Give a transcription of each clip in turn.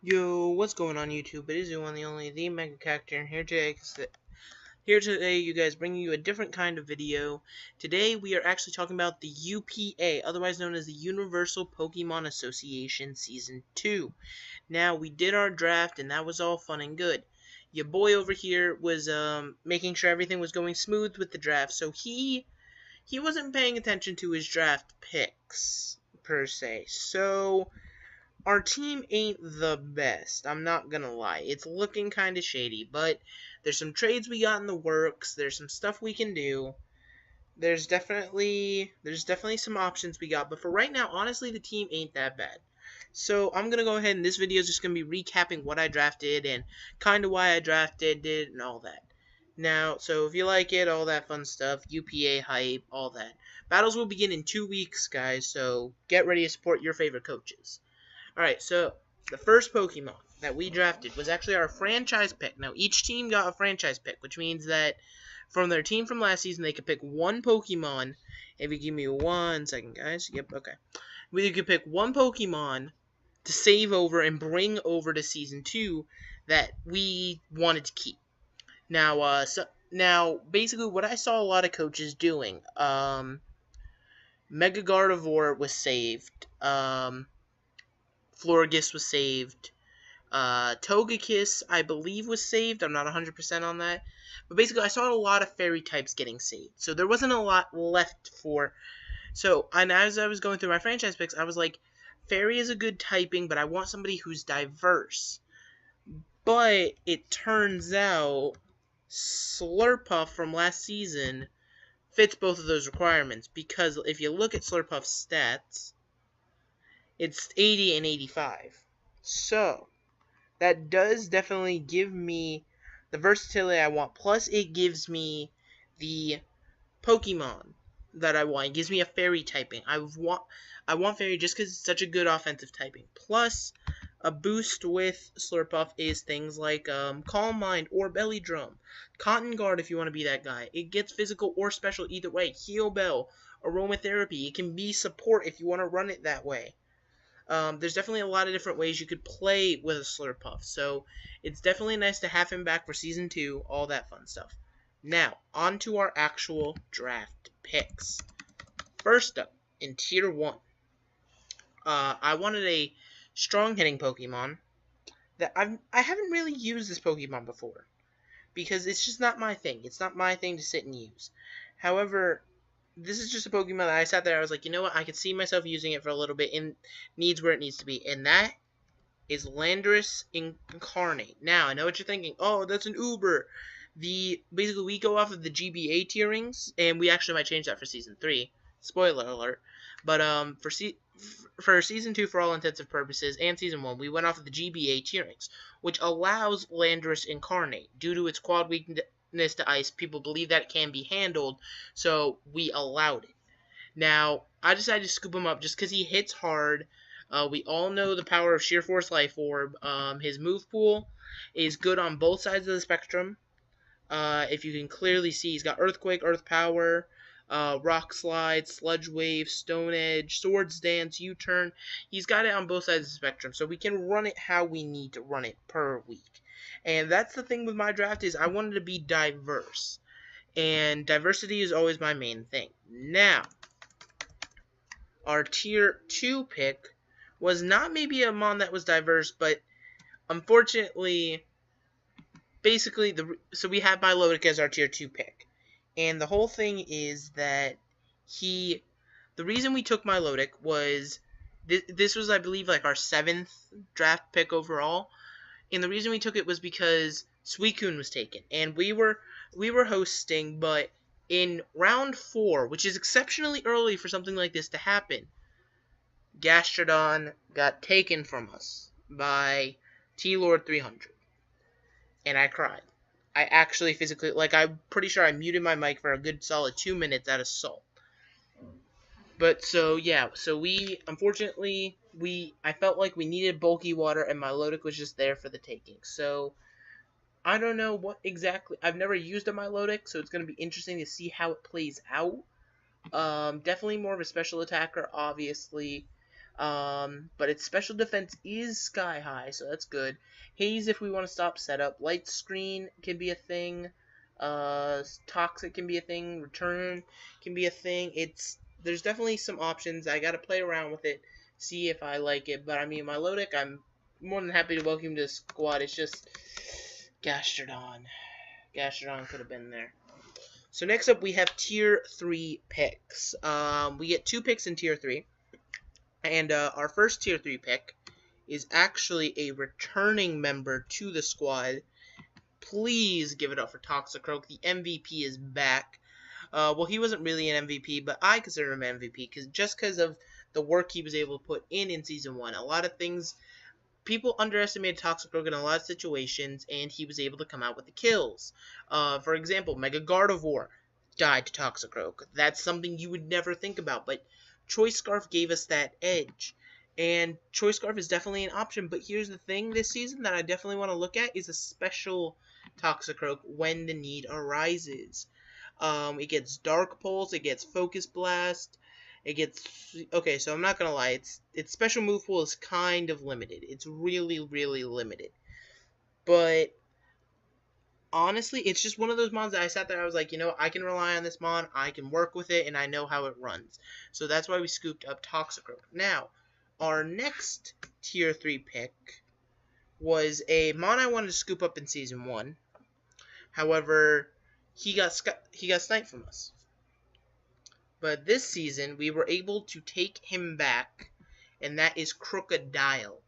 Yo, what's going on YouTube? It is the one, the only, the Mega Character, and here today, you guys, bringing you a different kind of video. Today, we are actually talking about the UPA, otherwise known as the Universal Pokemon Association Season 2. Now, we did our draft, and that was all fun and good. Your boy over here was making sure everything was going smooth with the draft, so he wasn't paying attention to his draft picks per se. So our team ain't the best. I'm not gonna lie. It's looking kind of shady, but there's some trades we got in the works. There's some stuff we can do. There's definitely some options we got, but for right now, honestly, the team ain't that bad. So I'm gonna go ahead, and this video is just gonna be recapping what I drafted and kind of why I drafted it and all that. Now, so if you like it, all that fun stuff, UPA hype, all that. Battles will begin in 2 weeks, guys. So get ready to support your favorite coaches. Alright, so the first Pokemon that we drafted was actually our franchise pick. Now, each team got a franchise pick, which means that from their team from last season, they could pick one Pokemon. If you give me 1 second, guys. Yep, okay. We could pick one Pokemon to save over and bring over to Season 2 that we wanted to keep. Now, basically, what I saw a lot of coaches doing, Mega Gardevoir was saved, Florges was saved. Togekiss, I believe, was saved. I'm not 100% on that. But basically, I saw a lot of fairy types getting saved. So there wasn't a lot left for... So, and as I was going through my franchise picks, I was like, fairy is a good typing, but I want somebody who's diverse. But it turns out Slurpuff from last season fits both of those requirements. Because if you look at Slurpuff's stats, it's 80 and 85. So, that does definitely give me the versatility I want. Plus, it gives me the Pokemon that I want. It gives me a fairy typing. I want fairy just because it's such a good offensive typing. Plus, a boost with Slurpuff is things like Calm Mind or Belly Drum. Cotton Guard if you want to be that guy. It gets physical or special either way. Heal Bell, Aromatherapy. It can be support if you want to run it that way. There's definitely a lot of different ways you could play with a Slurpuff, so it's definitely nice to have him back for Season 2, all that fun stuff. Now, on to our actual draft picks. First up, in Tier 1, I wanted a strong-hitting Pokemon that I haven't really used this Pokemon before, because it's just not my thing. It's not my thing to sit and use. However, this is just a Pokemon that I sat there, I was like, you know what, I could see myself using it for a little bit, and needs where it needs to be, and that is Landorus Incarnate. Now, I know what you're thinking, oh, that's an Uber. Basically, we go off of the GBA tierings, and we actually might change that for Season 3, spoiler alert, but for Season 2, for all intensive purposes, and Season 1, we went off of the GBA tierings, which allows Landorus Incarnate, due to its quad weakness to ice. People believe that it can be handled, so we allowed it. Now, I decided to scoop him up just because he hits hard. We all know the power of Sheer Force Life Orb. His move pool is good on both sides of the spectrum. If you can clearly see, he's got Earthquake, Earth Power, Rock Slide, Sludge Wave, Stone Edge, Swords Dance, U-Turn. He's got it on both sides of the spectrum, so we can run it how we need to run it per week. And that's the thing with my draft, is I wanted to be diverse. And diversity is always my main thing. Now, our Tier 2 pick was not maybe a mon that was diverse, but unfortunately, basically, so we had Milotic as our Tier 2 pick. And the whole thing is that the reason we took Milotic was, this was, I believe, like our 7th draft pick overall. And the reason we took it was because Suicune was taken. And we were hosting, but in round 4, which is exceptionally early for something like this to happen, Gastrodon got taken from us by T-Lord 300. And I cried. I actually physically, I'm pretty sure I muted my mic for a good solid 2 minutes at Assault. But, so, yeah, so unfortunately, I felt like we needed bulky water, and Milotic was just there for the taking. So, I don't know what exactly, I've never used a Milotic, so it's going to be interesting to see how it plays out. Definitely more of a special attacker, obviously. But its special defense is sky high, so that's good. Haze if we want to stop setup. Light screen can be a thing. Toxic can be a thing. Return can be a thing. There's definitely some options. I gotta play around with it, see if I like it. But I mean, my low deck, I'm more than happy to welcome you to the squad. It's just Gastrodon. Gastrodon could have been there. So next up, we have Tier 3 picks. We get 2 picks in Tier 3. And our first Tier 3 pick is actually a returning member to the squad. Please give it up for Toxicroak. The MVP is back. Well, he wasn't really an MVP, but I consider him an MVP because of the work he was able to put in Season 1. A lot of things, people underestimated Toxicroak in a lot of situations, and he was able to come out with the kills. For example, Mega Gardevoir died to Toxicroak. That's something you would never think about, but Choice Scarf gave us that edge. And Choice Scarf is definitely an option, but here's the thing this season that I definitely want to look at is a special Toxicroak when the need arises. It gets Dark Pulse, it gets Focus Blast, it gets... Okay, so I'm not going to lie, its special move pool is kind of limited. It's really, really limited. But honestly, it's just one of those mons that I sat there, I was like, you know, I can rely on this mon, I can work with it, and I know how it runs. So that's why we scooped up Toxicroak. Now, our next Tier 3 pick was a mon I wanted to scoop up in Season 1. However, he got sniped from us. But this season, we were able to take him back, and that is Crocodile.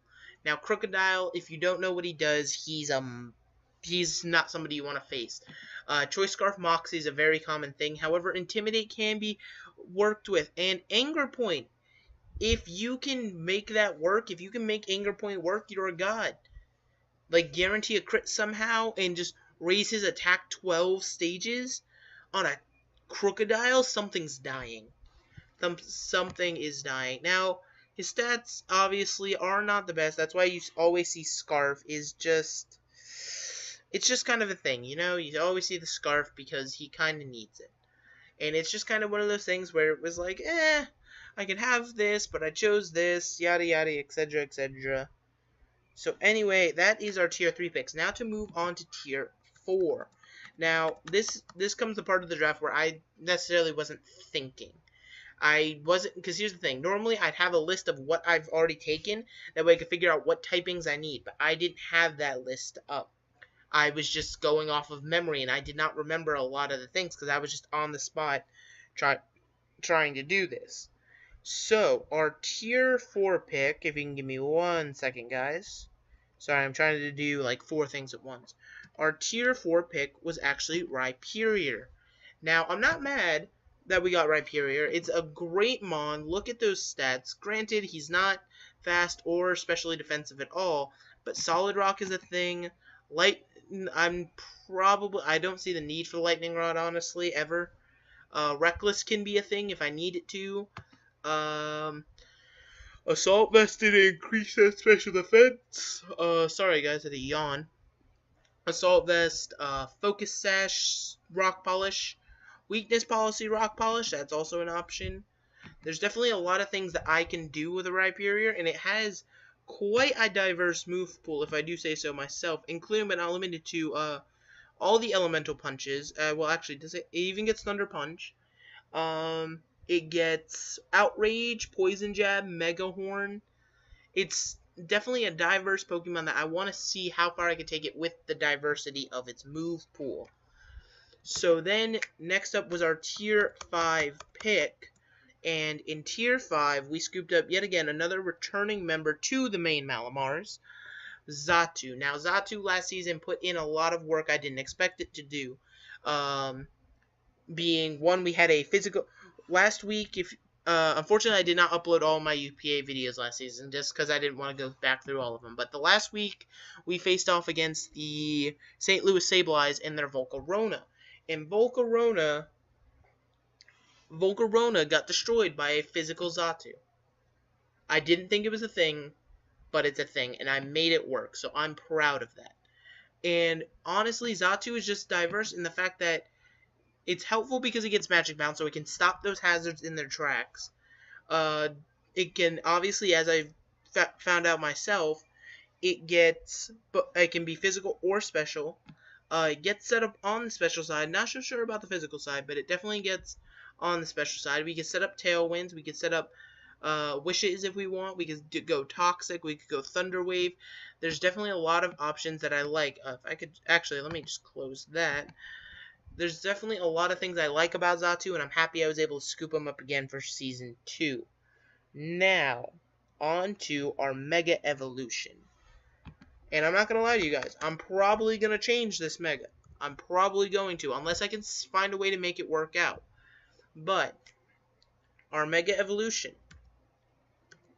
Now, Crocodile, if you don't know what he does, he's not somebody you want to face. Choice Scarf Moxie is a very common thing. However, Intimidate can be worked with. And Anger Point, if you can make that work, if you can make Anger Point work, you're a god. Like, guarantee a crit somehow and just raise his attack 12 stages on a Crocodile, something's dying. Something is dying. Now, his stats obviously are not the best. That's why you always see Scarf is just... It's just kind of a thing, you know? You always see the Scarf because he kind of needs it. And it's just kind of one of those things where it was like, I can have this, but I chose this, yada yada, etc, etc. So anyway, that is our Tier 3 picks. Now to move on to Tier 4. Now, this comes the part of the draft where I necessarily wasn't thinking. I wasn't, because here's the thing. Normally, I'd have a list of what I've already taken. That way I could figure out what typings I need. But I didn't have that list up. I was just going off of memory, and I did not remember a lot of the things because I was just on the spot trying to do this. So, our Tier 4 pick, if you can give me 1 second, guys. Sorry, I'm trying to do like 4 things at once. Our Tier 4 pick was actually Rhyperior. Now, I'm not mad that we got Rhyperior. It's a great mon. Look at those stats. Granted, he's not fast or especially defensive at all, but Solid Rock is a thing. I don't see the need for Lightning Rod, honestly, ever. Reckless can be a thing if I need it to. Assault Vest did increase that special defense. Sorry guys, I had a yawn. Assault Vest, Focus Sash, Rock Polish, Weakness Policy, Rock Polish, that's also an option. There's definitely a lot of things that I can do with a Rhyperior, and it has quite a diverse move pool, if I do say so myself, including but not limited to all the elemental punches. Well, actually, it even gets Thunder Punch. It gets Outrage, Poison Jab, Mega Horn. It's definitely a diverse Pokemon that I want to see how far I can take it with the diversity of its move pool. So then, next up was our Tier 5 pick. And in Tier 5, we scooped up yet again another returning member to the main Malamars, Xatu. Now, Xatu last season put in a lot of work I didn't expect it to do. Being one, we had a physical... Last week, unfortunately, I did not upload all my UPA videos last season, just because I didn't want to go back through all of them. But the last week, we faced off against the St. Louis Sableyes and their Volcarona. And Volcarona got destroyed by a physical Xatu. I didn't think it was a thing, but it's a thing, and I made it work, so I'm proud of that. And honestly, Xatu is just diverse in the fact that it's helpful because it gets Magic Bounce, so it can stop those hazards in their tracks. it can, obviously, as I've found out myself, it can be physical or special. It gets set up on the special side. Not so sure about the physical side, but it definitely gets on the special side. We can set up Tailwinds. We can set up Wishes if we want. We could go Toxic. We could go Thunder Wave. There's definitely a lot of options that I like. If I could, actually, let me just close that. There's definitely a lot of things I like about Xatu, and I'm happy I was able to scoop them up again for Season 2. Now, on to our Mega Evolution. And I'm not going to lie to you guys, I'm probably going to change this Mega. I'm probably going to, unless I can find a way to make it work out. But, our Mega Evolution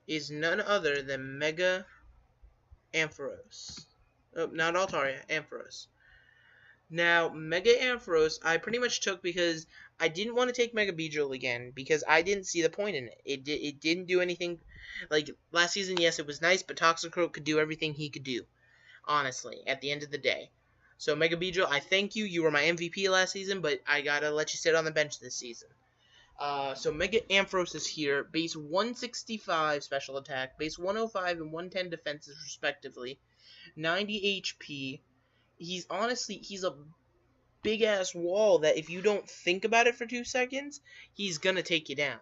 is none other than Mega Ampharos. Oh, not Altaria, Ampharos. Now, Mega Ampharos, I pretty much took because I didn't want to take Mega Beedrill again, because I didn't see the point in it. It didn't do anything. Like, last season, yes, it was nice, but Toxicroak could do everything he could do, honestly, at the end of the day. So, Mega Beedrill, I thank you. You were my MVP last season, but I gotta let you sit on the bench this season. So, Mega Ampharos is here. Base 165 special attack, base 105 and 110 defenses, respectively. 90 HP. He's a big-ass wall that if you don't think about it for 2 seconds, he's gonna take you down.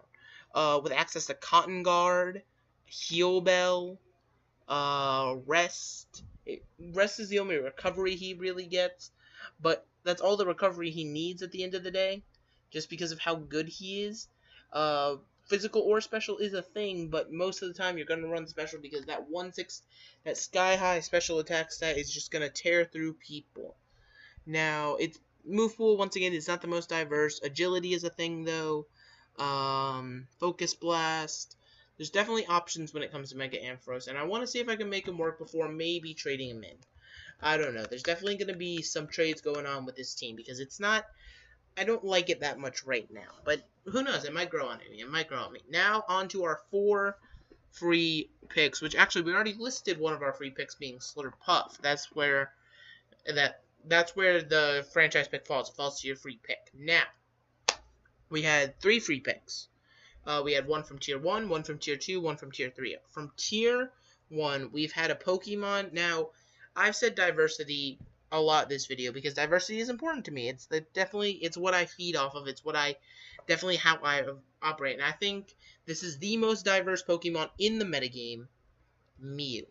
With access to Cotton Guard, Heal Bell, Rest. Rest is the only recovery he really gets, but that's all the recovery he needs at the end of the day, just because of how good he is. Physical or special is a thing, but most of the time you're going to run special because that sky-high special attack stat is just going to tear through people. Now, its move pool, once again, is not the most diverse. Agility is a thing, though. Focus Blast. There's definitely options when it comes to Mega Ampharos, and I want to see if I can make him work before maybe trading him in. I don't know. There's definitely going to be some trades going on with this team, because it's not... I don't like it that much right now, but who knows? It might grow on me. It might grow on me. Now, on to our 4 free picks, which actually we already listed one of our free picks being Slurpuff. That's where the franchise pick falls. It falls to your free pick. Now, we had 3 free picks. We had one from Tier 1, one from Tier 2, one from Tier 3. From Tier 1, we've had a Pokemon. Now, I've said diversity a lot this video because diversity is important to me. It's what I feed off of. It's how I operate. And I think this is the most diverse Pokemon in the metagame, Mew.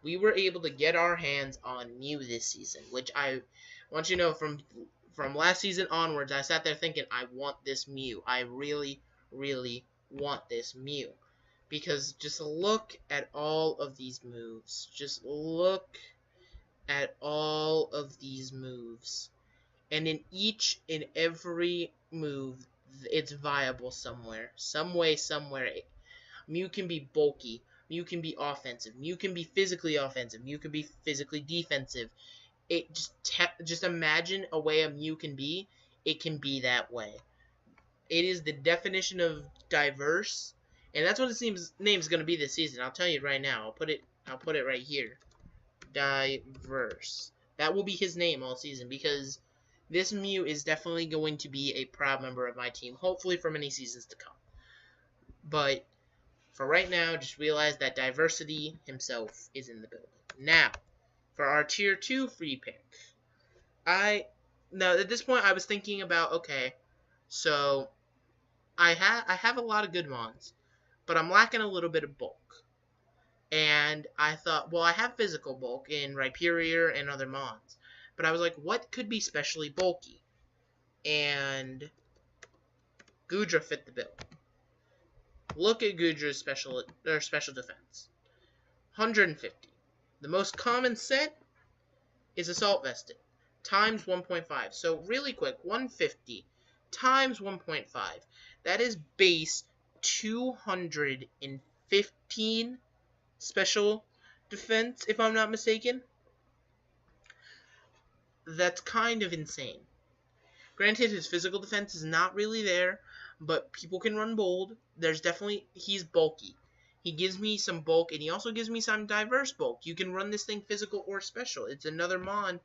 We were able to get our hands on Mew this season, which I want you to know from last season onwards, I sat there thinking, I want this Mew. I really, really want this Mew. Because just look at all of these moves. Just look at all of these moves, and in each and every move it's viable somewhere, some way, somewhere. Mew can be bulky, Mew can be offensive, Mew can be physically offensive, Mew can be physically defensive. It just imagine a way a Mew can be. It can be that way. It is the definition of diverse, and that's what its name is going to be this season. I'll tell you right now. I'll put it right here. Diverse. That will be his name all season, because this Mew is definitely going to be a proud member of my team, hopefully for many seasons to come. But for right now, just realize that diversity himself is in the building. Now, for our Tier 2 free pick, now at this point I was thinking about, okay, so I have a lot of good mons, but I'm lacking a little bit of bulk. And I thought, well, I have physical bulk in Rhyperior and other mons. But I was like, what could be specially bulky? And Goodra fit the bill. Look at Goodra's special defense. 150. The most common set is Assault Vested. Times 1.5. So really quick, 150 times 1.5. That is base 215 special defense, if I'm not mistaken. That's kind of insane. Granted, his physical defense is not really there, but people can run bold. He's bulky. He gives me some bulk, and he also gives me some diverse bulk. You can run this thing physical or special. It's another mon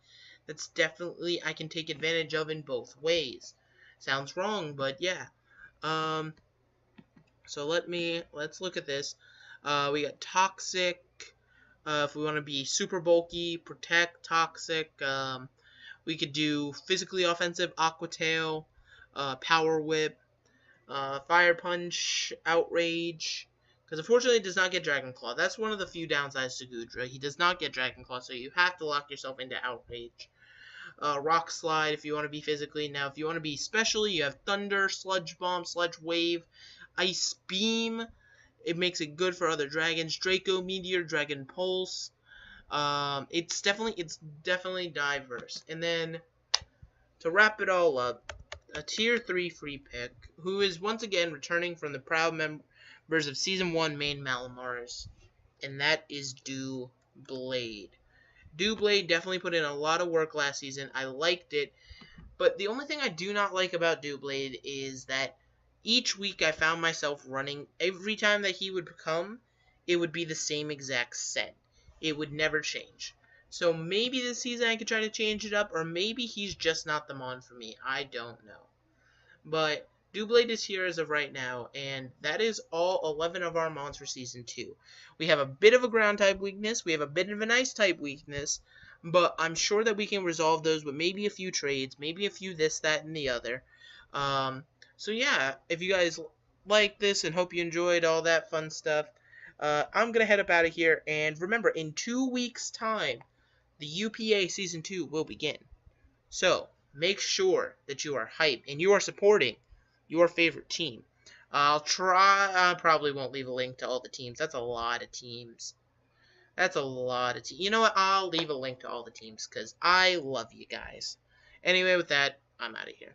that's definitely I can take advantage of in both ways. Sounds wrong, but yeah. So let's look at this. We got Toxic. If we want to be super bulky, Protect, Toxic. We could do physically offensive, Aqua Tail, Power Whip, Fire Punch, Outrage. Because unfortunately, it does not get Dragon Claw. That's one of the few downsides to Goodra. He does not get Dragon Claw, so you have to lock yourself into Outrage. Rock Slide if you want to be physically. Now, if you want to be specially, you have Thunder, Sludge Bomb, Sludge Wave, Ice Beam. It makes it good for other dragons. Draco Meteor, Dragon Pulse. It's definitely diverse. And then to wrap it all up, a tier 3 free pick, who is once again returning from the proud members of Season 1 main Malamars, and that is Blade. Blade definitely put in a lot of work last season. I liked it, but the only thing I do not like about Blade is that each week I found myself running, every time that he would come, it would be the same exact set. It would never change. So maybe this season I could try to change it up, or maybe he's just not the mon for me. I don't know. But Doublade is here as of right now, and that is all 11 of our mons for Season 2. We have a bit of a ground type weakness, we have a bit of an ice type weakness, but I'm sure that we can resolve those with maybe a few trades, maybe a few this, that, and the other. So yeah, if you guys like this and hope you enjoyed all that fun stuff, I'm going to head up out of here, and remember, in 2 weeks' time, the UPA Season 2 will begin. So, make sure that you are hyped and you are supporting your favorite team. I probably won't leave a link to all the teams. That's a lot of teams. You know what? I'll leave a link to all the teams because I love you guys. Anyway, with that, I'm out of here.